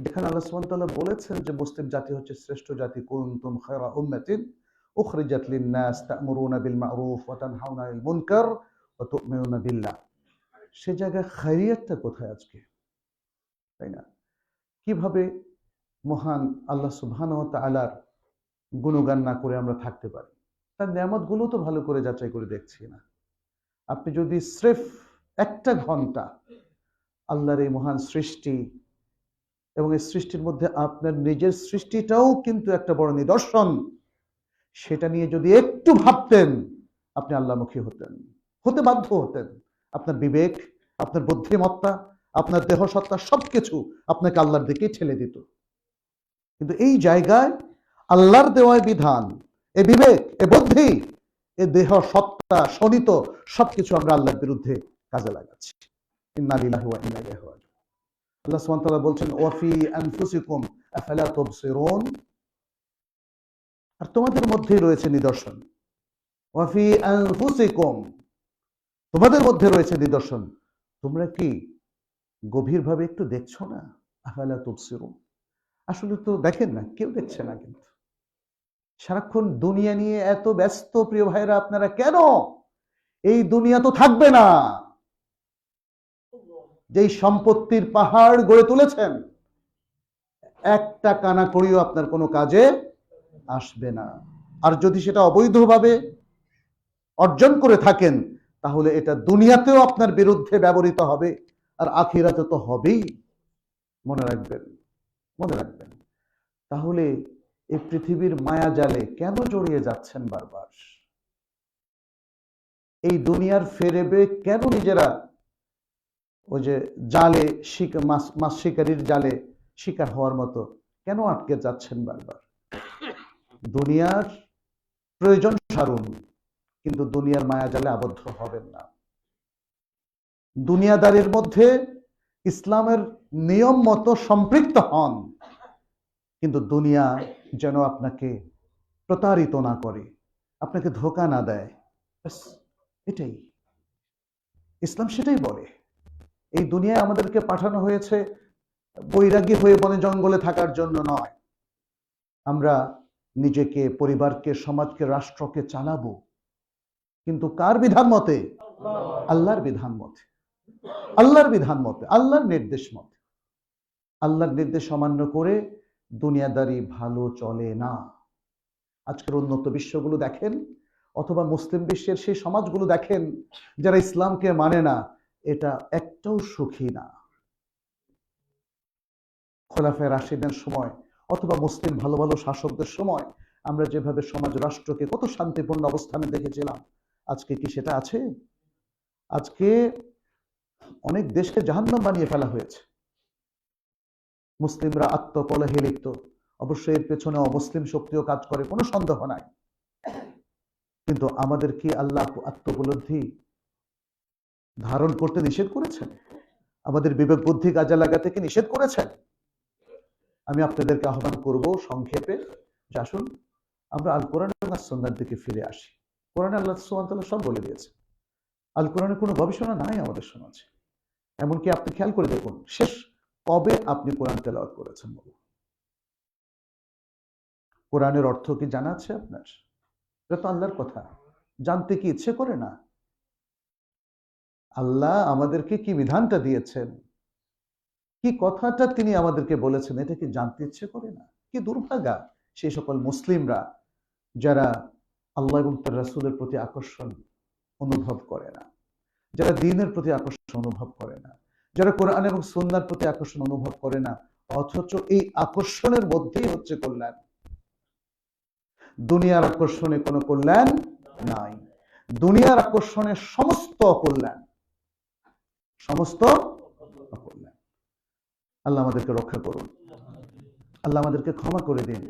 [SPEAKER 2] যেখানে আল্লাহ সুবহানাহু ওয়া তাআলা বলেছেন যে মুসলিম জাতি হচ্ছে শ্রেষ্ঠ জাতি, কুনতুম খায়রা উম্মাতিন উখরিজাত লিন-নাস তা'মুরুনা বিল মা'রুফ ওয়া তানহাউনা আনিল মুনকার ওয়া তু'মিনুনা বিল্লাহ। সে জায়গায় খায়রিয়াতটা কোথায় আজকে, তাই না? কিভাবে মহান আল্লাহ সুবহানাহু ওয়া তাআলার গুণগান না করে আমরা থাকতে পারি? তার নিয়ামতগুলো তো ভালো করে যাচাই করে দেখছি না। আপনি যদি স্রেফ একটা ঘন্টা আল্লাহর এই মহান সৃষ্টি এবং এই সৃষ্টির মধ্যে আপনার নিজের সৃষ্টিটাও কিন্তু একটা বড় নিদর্শন, সেটা নিয়ে যদি একটু ভাবতেন, আপনি আল্লাহমুখী হতে বাধ্য হতেন। আপনার বিবেক, আপনার বুদ্ধিমত্তা, আপনার দেহ সত্তা সবকিছু আপনাকে আল্লাহর দিকে ঠেলে দিত। কিন্তু এই জায়গায় আল্লাহর দেওয়া বিধান, এ বিবেক, এ বুদ্ধি, এ দেহ সত্তা শোনিত সবকিছু আমরা আল্লাহর বিরুদ্ধে কাজে লাগাচ্ছি। ইন্না লিল্লাহি ওয়া ইন্না ইলাইহি রাজিউন। আল্লাহ সুবহানাহু ওয়া তাআলা বলছেন ওয়াফি আনফুসিকুম আফালা তুবসিরুন, আর তোমাদের মধ্যেই রয়েছে নিদর্শন। ওয়াফি আনফুসিকুম, তোমাদের মধ্যে রয়েছে নিদর্শন, তোমরা কি গভীরভাবে একটু দেখছো না? আফালা তুবসিরুন, আসলে তো দেখেন না, কেউ দেখছে না। কিন্তু সারাক্ষণ দুনিয়া নিয়ে এত ব্যস্ত প্রিয় ভাইরা আপনারা কেন? এই দুনিয়া তো থাকবে না। যেই সম্পত্তির পাহাড় গড়ে তুলেছেন, একটা কানা করিও আপনার কোনো কাজে আসবে না। আর যদি সেটা অবৈধভাবে অর্জন করে থাকেন, তাহলে এটা দুনিয়াতেও আপনার বিরুদ্ধে ব্যবহৃত হবে, আর আখিরাতে তো হবেই। মনে রাখবেন, মনে রাখবেন। তাহলে এই পৃথিবীর মায়া জালে কেন জড়িয়ে যাচ্ছেন বারবার? এই দুনিয়ার ফেরেবে কেন নিজেরা ওই যে জালে মাছ শিকারীর জালে শিকার হওয়ার মতো কেন আটকে যাচ্ছেন বারবার? দুনিয়ার প্রয়োজন সারুন, কিন্তু দুনিয়ার মায়া জালে আবদ্ধ হবেন না। দুনিয়াদারির মধ্যে ইসলামের নিয়ম মতো সম্পৃক্ত হন, কিন্তু দুনিয়া যেন আপনাকে প্রতারিত না করে, আপনাকে ধোঁকা না দেয়। এটাই ইসলাম, সেটাই বলে। এই দুনিয়ায় আমাদেরকে পাঠানো হয়েছে বৈরাগী হয়ে বনে জঙ্গলে থাকার জন্য নয়। আমরা নিজেকে, পরিবারকে, সমাজকে, রাষ্ট্রকে চালাবো, কিন্তু কার বিধান মতে? আল্লাহর বিধান মতে, আল্লাহর বিধান মতে, আল্লাহর নির্দেশ মতে। আল্লাহর নির্দেশ অমান্য করে দুনিয়াদারি ভালো চলে না। আজকের উন্নত বিশ্বগুলো দেখেন, অথবা মুসলিম বিশ্বের সেই সমাজগুলো দেখেন যারা ইসলামকে মানে না, এটা একটাও সুখী না। খোলাফায়ে রাশিদের সময় অথবা মুসলিম ভালো ভালো শাসকদের সময় আমরা যেভাবে সমাজ রাষ্ট্রকে কত শান্তিপূর্ণ অবস্থানে দেখেছিলাম, আজকে কি সেটা আছে? আজকে অনেক দেশকে জাহান্নাম বানিয়ে ফেলা হয়েছে। মুসলিমরা আত্মকলহে লিপ্ত। অবশ্যই এর পেছনে অমুসলিম শক্তিও কাজ করে, কোনো সন্দেহ নাই। কিন্তু আমাদের কি আল্লাহ আত্মোপলব্ধি ধারণ করতে নিষেধ করেছেন? আমাদের বিবেক বুদ্ধি কাজে লাগাতে কি নিষেধ করেছেন? আমি আপনাদেরকে আহ্বান করব সংক্ষেপে যে আসুন আমরা আল কোরআন এবং সুন্নাহর দিকে ফিরে আসি। কোরআনে আল্লাহ সুবহানাহু ওয়া তাআলা সব বলে দিয়েছে। আল কোরআনে কোনো গবেষণা নাই আমাদের সমাজে। এমনকি আপনি খেয়াল করে দেখুন, শেষ কবে আপনি কোরআন তেলাওয়াত করেছেন? কোরআনের অর্থ কি জানা আছে আপনার? এটা তো আল্লাহর কথা, জানতে কি ইচ্ছে করে না? আল্লাহ আমাদেরকে কি বিধানটা দিয়েছেন, কি কথাটা তিনি আমাদেরকে বলেছেন, এটা কি জানতে ইচ্ছে করে না? কি দুর্ভাগা সেই সকল মুসলিমরা যারা আল্লাহ এবং তার রাসূলের প্রতি আকর্ষণ অনুভব করে না, যারা দ্বীনের প্রতি আকর্ষণ অনুভব করে না, যারা কোরআন এবং সুন্নাহর প্রতি আকর্ষণ অনুভব করে না, অথচ এই আকর্ষণের মধ্যেই হচ্ছে কল্যাণ। দুনিয়ার আকর্ষণে কোনো কল্যাণ নাই। দুনিয়ার আকর্ষণের সমস্ত অকল্যাণ, সমস্ত অকল্যাণ। আল্লাহ আমাদেরকে রক্ষা করুন, আল্লাহ আমাদেরকে ক্ষমা করে দিন।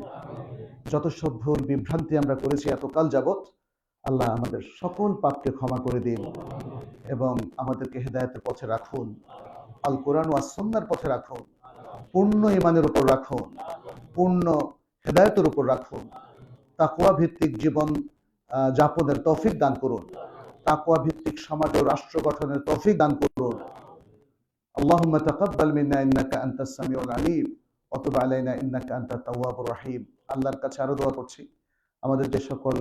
[SPEAKER 2] যত সব ভুল বিভ্রান্তি আমরা করেছি এতকাল যাবত, আল্লাহ আমাদের সকল পাপকে ক্ষমা করে দিন এবং আমাদেরকে হেদায়েতের পথে রাখুন, আল কোরআন ওয়াস সুন্নাহর পথে রাখুন, পূর্ণ ঈমানের উপর রাখুন, পূর্ণ হেদায়েতের উপর রাখুন। তাকওয়া ভিত্তিক জীবন যাপনের তৌফিক দান করুন, তাকওয়া ভিত্তিক সমাজ ও রাষ্ট্র গঠনের তৌফিক দান করুন। আল্লাহুম্মা তাকাব্বাল মিন্না ইন্নাকা আনতাস সামিউল আলিম ওয়া তুব আলাইনা ইন্নাকা আনতাত তাওয়াবুর রহিম। আল্লাহর কাছে আরো দোয়া করছি, আমাদের যে সকল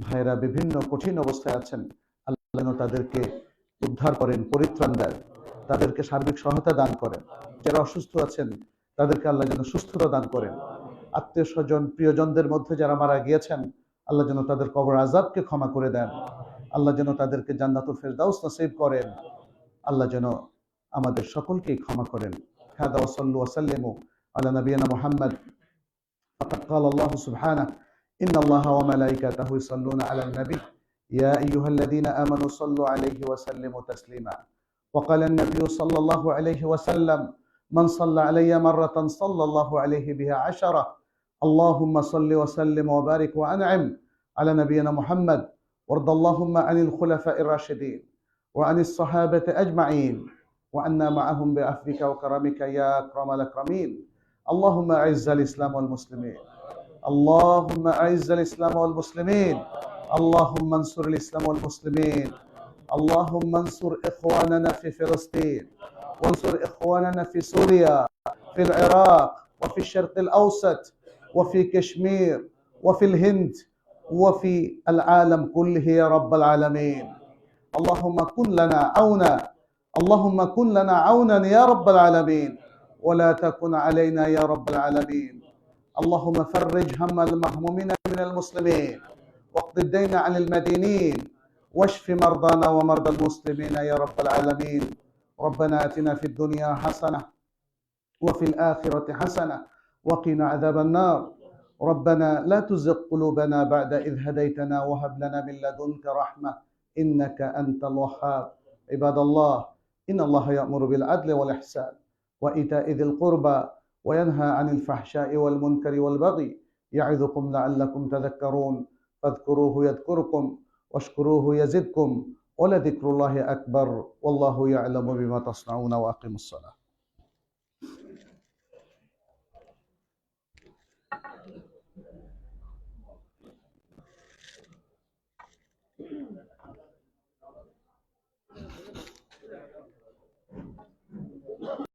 [SPEAKER 2] ভাইরা বিভিন্ন কঠিন অবস্থায় আছেন, আল্লাহ যেন তাদেরকে উদ্ধার করেন, পরিত্রাণ দেন, তাদেরকে সার্বিক সহায়তা দান করেন। যারা অসুস্থ আছেন তাদেরকে আল্লাহ যেন সুস্থতা দান করেন। আত্মীয় স্বজন প্রিয়জনদের মধ্যে যারা মারা গিয়েছেন, আল্লাহ যেন তাদের কবর আযাবকে ক্ষমা করে দেন, আল্লাহ যেন তাদেরকে জান্নাতুল ফেরদাউস নসিব করেন, আল্লাহ যেন আমাদের সকলকেই ক্ষমা করেন। হাদা ওয়া সাল্লু ওয়া সাল্লিমু আলা নবিয়িনা মুহাম্মদ। ফাকাদ ক্বালা আল্লাহু সুবহানাহু ইন্নাল্লাহা ওয়া মালাইকাতাহু ইউসাল্লুনা আলান নবী ইয়া আইয়ুহাল্লাযীনা আমানু সাল্লু আলাইহি ওয়া সাল্লিমু তাসলিমা। ওয়া ক্বালা আন-নাবিয়্যু সাল্লাল্লাহু আলাইহি ওয়া সাল্লাম মান সাল্লা আলাইয়া মাররাতান সাল্লাল্লাহু আলাইহি বিহা আশারা। আল্লাহুম্মা সাল্লি ওয়া সাল্লিম ওয়া বারিক ওয়া আন'im আলা নবিয়িনা মুহাম্মদ ওয়ারদ আল্লাহুম্মা আনিল খুলাফাইর রাশিদিন ওয়া আনিস সাহাবাতি আজমাইন وأنا معهم بعفوك وكرمك يا أكرم الأكرمين. اللهم أعز الإسلام والمسلمين، اللهم أعز الإسلام والمسلمين، اللهم انصر الإسلام والمسلمين، اللهم انصر إخواننا في فلسطين، وانصر إخواننا في سوريا، في العراق، وفي الشرق الأوسط، وفي كشمير، وفي الهند، وفي العالم كله يا رب العالمين. اللهم كن لنا عونا، اللهم كن لنا عونا يا رب العالمين، ولا تكن علينا يا رب العالمين. اللهم فرج هم المهمومين من المسلمين، واقض الدين عن المدينين، واشف مرضانا ومرضى المسلمين يا رب العالمين. ربنا آتنا في الدنيا حسنة وفي الآخرة حسنة وقنا عذاب النار. ربنا لا تزغ قلوبنا بعد إذ هديتنا وهب لنا من لدنك رحمة إنك أنت الوهاب. عباد الله، إن الله يأمر بالعدل والإحسان وإيتاء ذي القربى وينهى عن الفحشاء والمنكر والبغي يعظكم لعلكم تذكرون. فاذكروه يذكركم واشكروه يزدكم ولذكر الله أكبر والله يعلم بما تصنعون وأقيموا الصلاة.